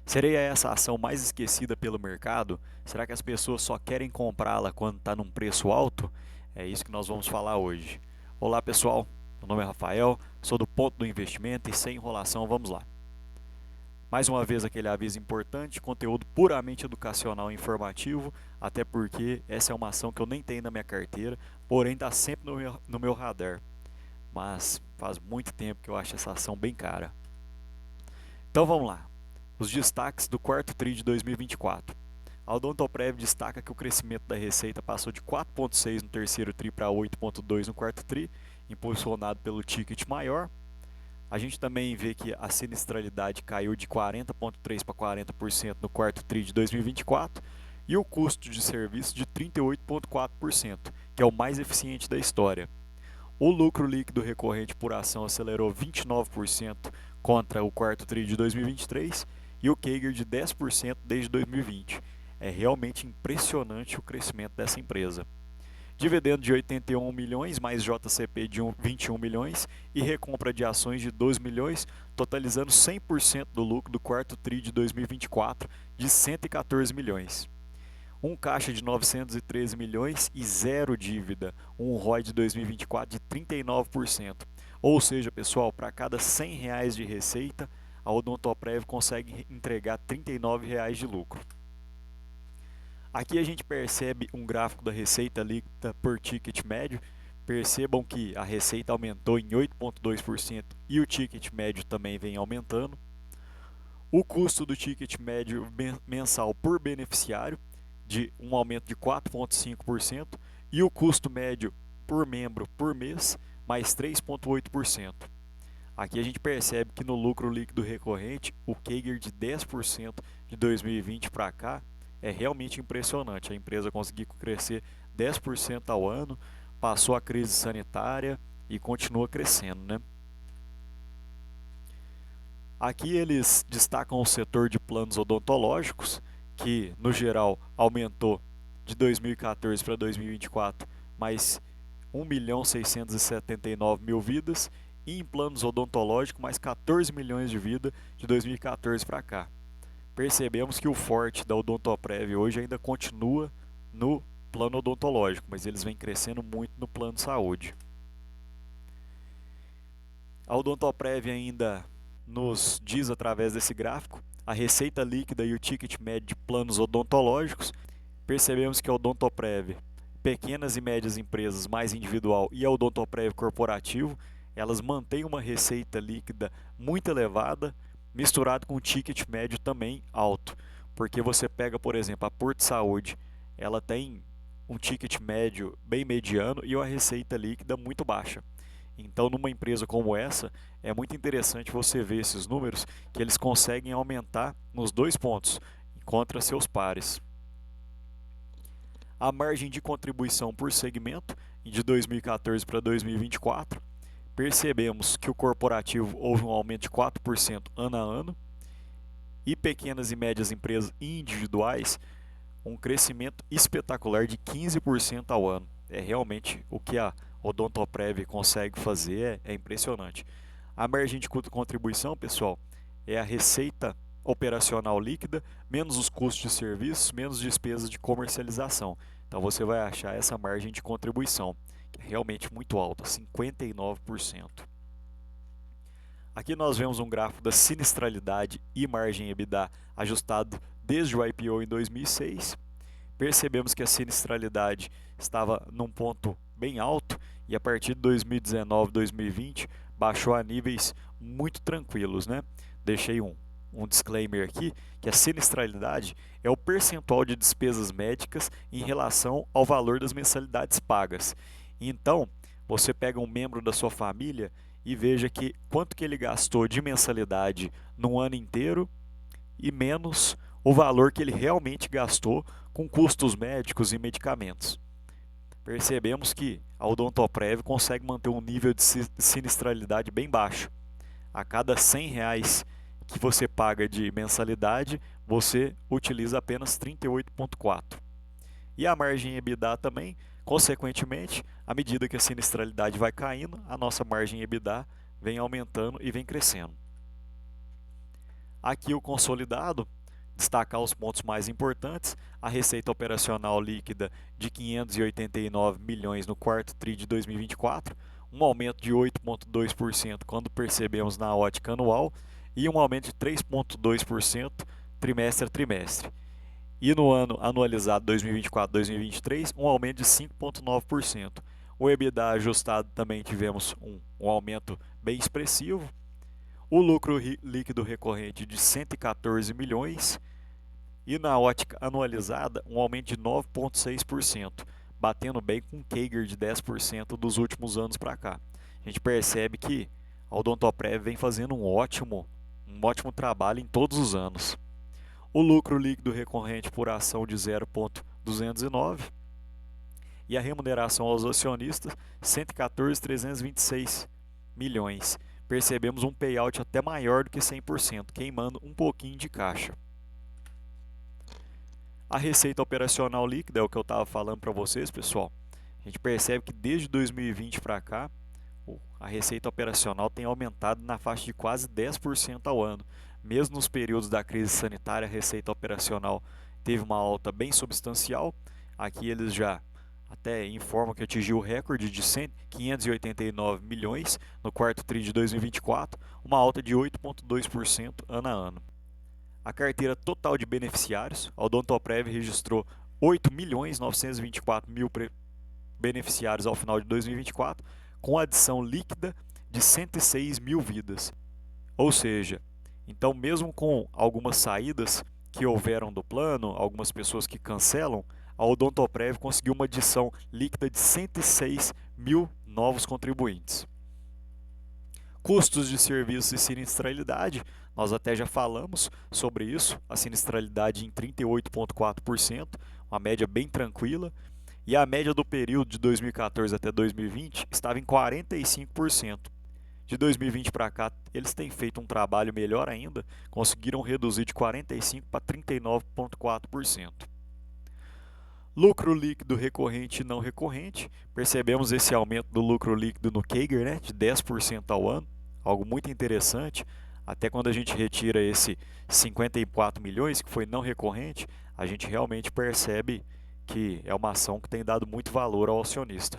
Seria essa a ação mais esquecida pelo mercado? Será que as pessoas só querem comprá-la quando está num preço alto? É isso que nós vamos falar hoje. Olá pessoal, meu nome é Rafael, sou do Ponto do Investimento e sem enrolação, vamos lá. Mais uma vez aquele aviso importante, conteúdo puramente educacional e informativo, até porque essa é uma ação que eu nem tenho na minha carteira, porém está sempre no meu radar. Mas faz muito tempo que eu acho essa ação bem cara. Então vamos lá. Os destaques do quarto TRI de 2024. A Odontoprev destaca que o crescimento da receita passou de 4,6 no terceiro TRI para 8,2 no quarto TRI, impulsionado pelo ticket maior. A gente também vê que a sinistralidade caiu de 40,3% para 40% no quarto TRI de 2024 e o custo de serviço de 38,4%, que é o mais eficiente da história. O lucro líquido recorrente por ação acelerou 29% contra o quarto TRI de 2023 e o CAGR de 10% desde 2020. É realmente impressionante o crescimento dessa empresa. Dividendo de 81 milhões, mais JCP de 21 milhões e recompra de ações de 12 milhões, totalizando 100% do lucro do quarto TRI de 2024 de 114 milhões. Um caixa de 913 milhões e zero dívida, um ROI de 2024 de 39%. Ou seja, pessoal, para cada 100 reais de receita, a Odontoprev consegue entregar 39 reais de lucro. Aqui a gente percebe um gráfico da receita líquida por ticket médio. Percebam que a receita aumentou em 8,2% e o ticket médio também vem aumentando. O custo do ticket médio mensal por beneficiário de um aumento de 4,5% e o custo médio por membro por mês mais 3,8%. Aqui a gente percebe que no lucro líquido recorrente, o CAGR de 10% de 2020 para cá é realmente impressionante. A empresa conseguiu crescer 10% ao ano, passou a crise sanitária e continua crescendo, né? Aqui eles destacam o setor de planos odontológicos, que no geral aumentou de 2014 para 2024 mais 1.679.000 vidas, e em planos odontológicos mais 14 milhões de vidas de 2014 para cá. Percebemos que o forte da Odontoprev hoje ainda continua no plano odontológico, mas eles vêm crescendo muito no plano de saúde. A Odontoprev ainda nos diz através desse gráfico a receita líquida e o ticket médio de planos odontológicos. Percebemos que a Odontoprev, pequenas e médias empresas mais individual e a Odontoprev corporativo, elas mantêm uma receita líquida muito elevada, misturado com um ticket médio também alto. Porque você pega, por exemplo, a Porto Saúde, ela tem um ticket médio bem mediano e uma receita líquida muito baixa. Então, numa empresa como essa, é muito interessante você ver esses números que eles conseguem aumentar nos dois pontos, contra seus pares. A margem de contribuição por segmento, de 2014 para 2024, percebemos que o corporativo houve um aumento de 4% ano a ano, e pequenas e médias empresas individuais, um crescimento espetacular de 15% ao ano. É realmente o que a Odontoprev consegue fazer, é impressionante. A margem de contribuição, pessoal, é a receita operacional líquida, menos os custos de serviço, menos despesas de comercialização. Então você vai achar essa margem de contribuição, que é realmente muito alta, 59%. Aqui nós vemos um gráfico da sinistralidade e margem EBITDA ajustado desde o IPO em 2006. Percebemos que a sinistralidade estava num ponto bem alto e a partir de 2019, 2020 baixou a níveis muito tranquilos, né? Deixei um disclaimer aqui que a sinistralidade é o percentual de despesas médicas em relação ao valor das mensalidades pagas. Então, você pega um membro da sua família e veja que quanto que ele gastou de mensalidade no ano inteiro e menos o valor que ele realmente gastou com custos médicos e medicamentos. Percebemos que a Odontoprev consegue manter um nível de sinistralidade bem baixo. A cada 100 reais que você paga de mensalidade, você utiliza apenas 38,4. E a margem EBITDA também, consequentemente, à medida que a sinistralidade vai caindo, a nossa margem EBITDA vem aumentando e vem crescendo. Aqui o consolidado, destacar os pontos mais importantes: a receita operacional líquida de 589 milhões no quarto tri de 2024, um aumento de 8,2% quando percebemos na ótica anual e um aumento de 3,2% trimestre a trimestre. E no ano anualizado 2024-2023, um aumento de 5,9%. O EBITDA ajustado também tivemos um aumento bem expressivo. O lucro líquido recorrente de 114 milhões e na ótica anualizada um aumento de 9,6%, batendo bem com um CAGR de 10% dos últimos anos para cá. A gente percebe que a Odontoprev vem fazendo um ótimo trabalho em todos os anos. O lucro líquido recorrente por ação de 0,209 e a remuneração aos acionistas 114.326 milhões. Percebemos um payout até maior do que 100%, queimando um pouquinho de caixa. A receita operacional líquida é o que eu estava falando para vocês, pessoal. A gente percebe que desde 2020 para cá, a receita operacional tem aumentado na faixa de quase 10% ao ano. Mesmo nos períodos da crise sanitária, a receita operacional teve uma alta bem substancial. Aqui eles já até informam que atingiu o recorde de 589 milhões no quarto tri de 2024, uma alta de 8,2% ano a ano. A carteira total de beneficiários, a Odontoprev registrou 8.924.000 beneficiários ao final de 2024, com adição líquida de 106 mil vidas. Ou seja, então mesmo com algumas saídas que houveram do plano, algumas pessoas que cancelam, a Odontoprev conseguiu uma adição líquida de 106 mil novos contribuintes. Custos de serviços e sinistralidade, nós até já falamos sobre isso, a sinistralidade em 38,4%, uma média bem tranquila, e a média do período de 2014 até 2020 estava em 45%. De 2020 para cá, eles têm feito um trabalho melhor ainda, conseguiram reduzir de 45% para 39,4%. Lucro líquido recorrente e não recorrente, percebemos esse aumento do lucro líquido no CAGR, né, de 10% ao ano, algo muito interessante. Até quando a gente retira esse 54 milhões, que foi não recorrente, a gente realmente percebe que é uma ação que tem dado muito valor ao acionista.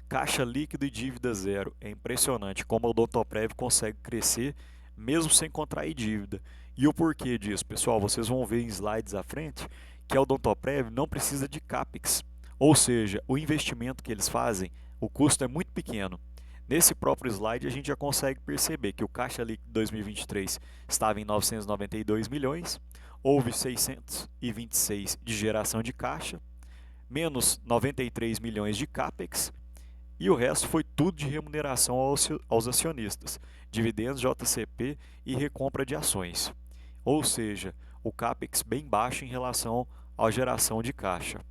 Caixa líquido e dívida zero. É impressionante como a Odontoprev consegue crescer mesmo sem contrair dívida. E o porquê disso, pessoal? Vocês vão ver em slides à frente que a Odontoprev não precisa de CAPEX. Ou seja, o investimento que eles fazem, o custo é muito pequeno. Nesse próprio slide, a gente já consegue perceber que o caixa líquido de 2023 estava em 992 milhões, houve 626 de geração de caixa, menos 93 milhões de CAPEX, e o resto foi tudo de remuneração aos acionistas, dividendos, JCP e recompra de ações. Ou seja, o CAPEX bem baixo em relação à geração de caixa.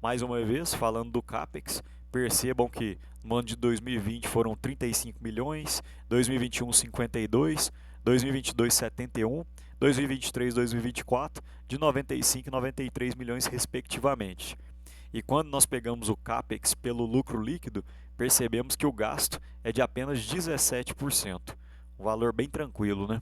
Mais uma vez, falando do CAPEX, percebam que no ano de 2020 foram 35 milhões, 2021 52, 2022 71, 2023 2024 de 95 e 93 milhões respectivamente. E quando nós pegamos o CAPEX pelo lucro líquido, percebemos que o gasto é de apenas 17%. Um valor bem tranquilo, né?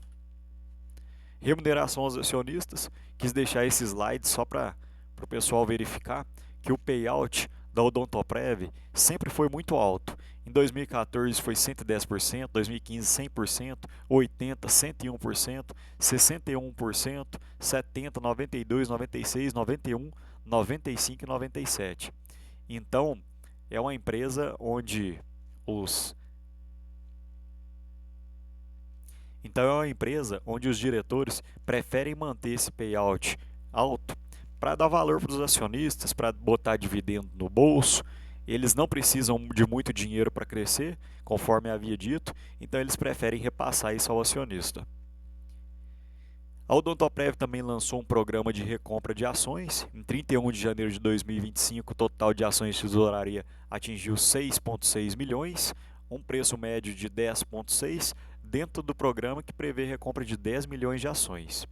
Remuneração aos acionistas, quis deixar esse slide só para o pessoal verificar que o payout da Odontoprev sempre foi muito alto. Em 2014 foi 110%, 2015 100%, 80%, 101%, 61%, 70%, 92%, 96%, 91%, 95% e 97%. Então, é uma empresa onde os diretores preferem manter esse payout alto para dar valor para os acionistas, para botar dividendo no bolso. Eles não precisam de muito dinheiro para crescer, conforme havia dito, então eles preferem repassar isso ao acionista. A Odontoprev também lançou um programa de recompra de ações. Em 31 de janeiro de 2025, o total de ações de tesouraria atingiu 6,6 milhões, um preço médio de 10,6, dentro do programa que prevê recompra de 10 milhões de ações.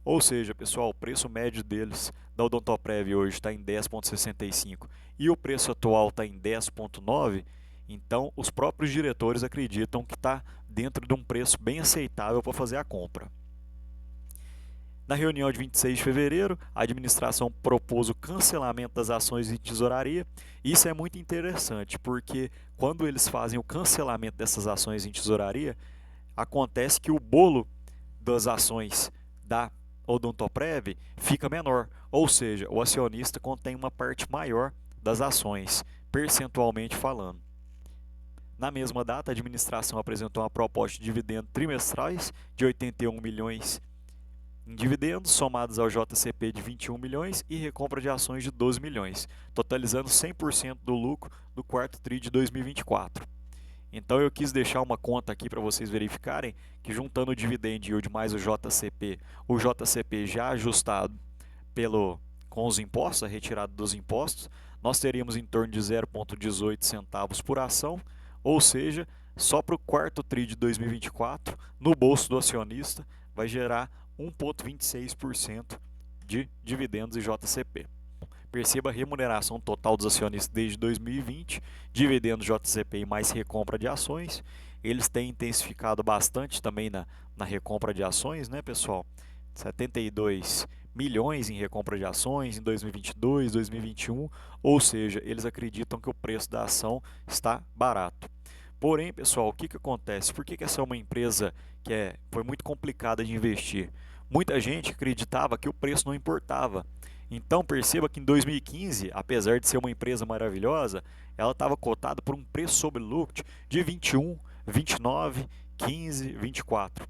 Ou seja, pessoal, o preço médio deles, da Odontoprev hoje está em 10,65 e o preço atual está em 10,9, Então, os próprios diretores acreditam que está dentro de um preço bem aceitável para fazer a compra. Na reunião de 26 de fevereiro, a administração propôs o cancelamento das ações em tesouraria. Isso é muito interessante, porque quando eles fazem o cancelamento dessas ações em tesouraria, acontece que o bolo das ações da Odontoprev fica menor, ou seja, o acionista contém uma parte maior das ações, percentualmente falando. Na mesma data, a administração apresentou uma proposta de dividendos trimestrais de 81 milhões em dividendos, somados ao JCP de 21 milhões e recompra de ações de 12 milhões, totalizando 100% do lucro do quarto TRI de 2024. Então eu quis deixar uma conta aqui para vocês verificarem que juntando o dividend yield mais o JCP já ajustado com os impostos, a retirada dos impostos, nós teríamos em torno de 0,18 centavos por ação, ou seja, só para o quarto TRI de 2024, no bolso do acionista, vai gerar 1,26% de dividendos e JCP. Perceba a remuneração total dos acionistas desde 2020, dividendos JCP e mais recompra de ações. Eles têm intensificado bastante também na recompra de ações, né, pessoal? 72 milhões em recompra de ações em 2022, 2021, ou seja, eles acreditam que o preço da ação está barato. Porém, pessoal, o que acontece? Por que essa é uma empresa que foi muito complicada de investir? Muita gente acreditava que o preço não importava. Então perceba que em 2015, apesar de ser uma empresa maravilhosa, ela estava cotada por um preço sobre lucro de 21, 29, 15, 24.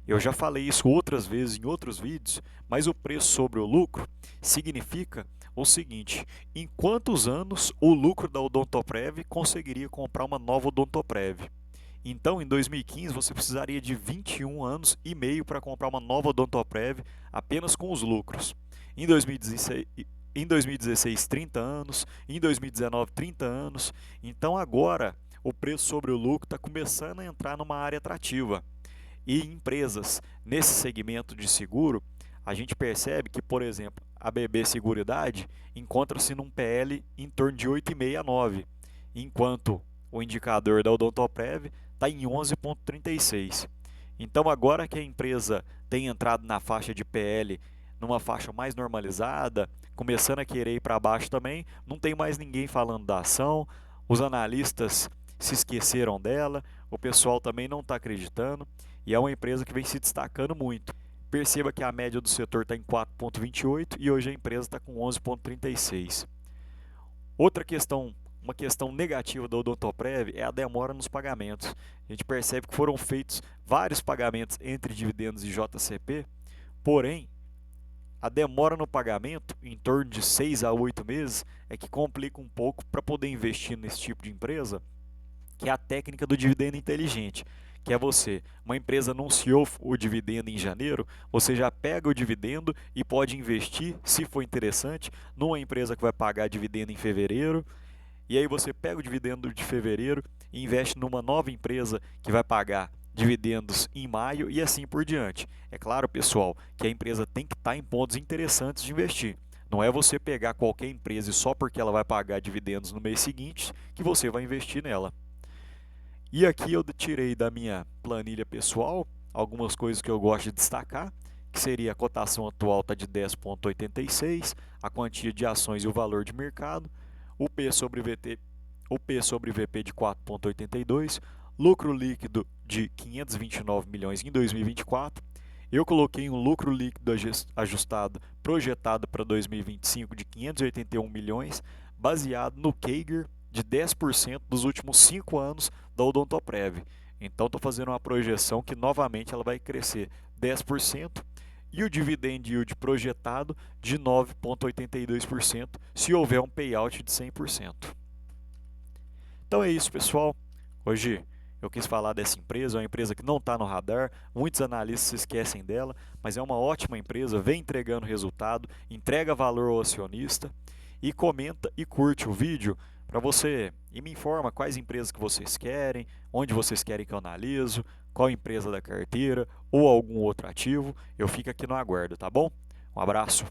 Eu já falei isso outras vezes em outros vídeos, mas o preço sobre o lucro significa o seguinte: em quantos anos o lucro da Odontoprev conseguiria comprar uma nova Odontoprev? Então, em 2015, você precisaria de 21 anos e meio para comprar uma nova Odontoprev apenas com os lucros. Em 2016, 30 anos. Em 2019, 30 anos. Então, agora, o preço sobre o lucro está começando a entrar numa área atrativa. E empresas nesse segmento de seguro, a gente percebe que, por exemplo, a BB Seguridade encontra-se num PL em torno de 8,5 a 9, enquanto o indicador da Odontoprev está em 11,36. Então, agora que a empresa tem entrado na faixa de PL, numa faixa mais normalizada, começando a querer ir para baixo também, não tem mais ninguém falando da ação, os analistas se esqueceram dela, o pessoal também não está acreditando, e é uma empresa que vem se destacando muito. Perceba que a média do setor está em 4,28 e hoje a empresa está com 11,36. Uma questão negativa da Odontoprev é a demora nos pagamentos. A gente percebe que foram feitos vários pagamentos entre dividendos e JCP, porém, a demora no pagamento, em torno de 6 a 8 meses, é que complica um pouco para poder investir nesse tipo de empresa, que é a técnica do dividendo inteligente, que é uma empresa anunciou o dividendo em janeiro, você já pega o dividendo e pode investir, se for interessante, numa empresa que vai pagar dividendo em fevereiro, e aí você pega o dividendo de fevereiro e investe numa nova empresa que vai pagar dividendos em maio e assim por diante. É claro, pessoal, que a empresa tem que estar em pontos interessantes de investir. Não é você pegar qualquer empresa e só porque ela vai pagar dividendos no mês seguinte que você vai investir nela. E aqui eu tirei da minha planilha pessoal algumas coisas que eu gosto de destacar, que seria a cotação atual está de 10,86, a quantia de ações e o valor de mercado, o P sobre VP de 4,82, lucro líquido de 529 milhões em 2024. Eu coloquei um lucro líquido ajustado projetado para 2025 de 581 milhões, baseado no CAGR de 10% dos últimos 5 anos da Odontoprev. Então estou fazendo uma projeção que novamente ela vai crescer 10% e o dividend yield projetado de 9,82% se houver um payout de 100%. Então é isso, pessoal. Hoje eu quis falar dessa empresa, é uma empresa que não está no radar, muitos analistas se esquecem dela, mas é uma ótima empresa, vem entregando resultado, entrega valor ao acionista e comenta e curte o vídeo para você e me informa quais empresas que vocês querem, onde vocês querem que eu analiso, qual empresa da carteira ou algum outro ativo. Eu fico aqui no aguardo, tá bom? Um abraço.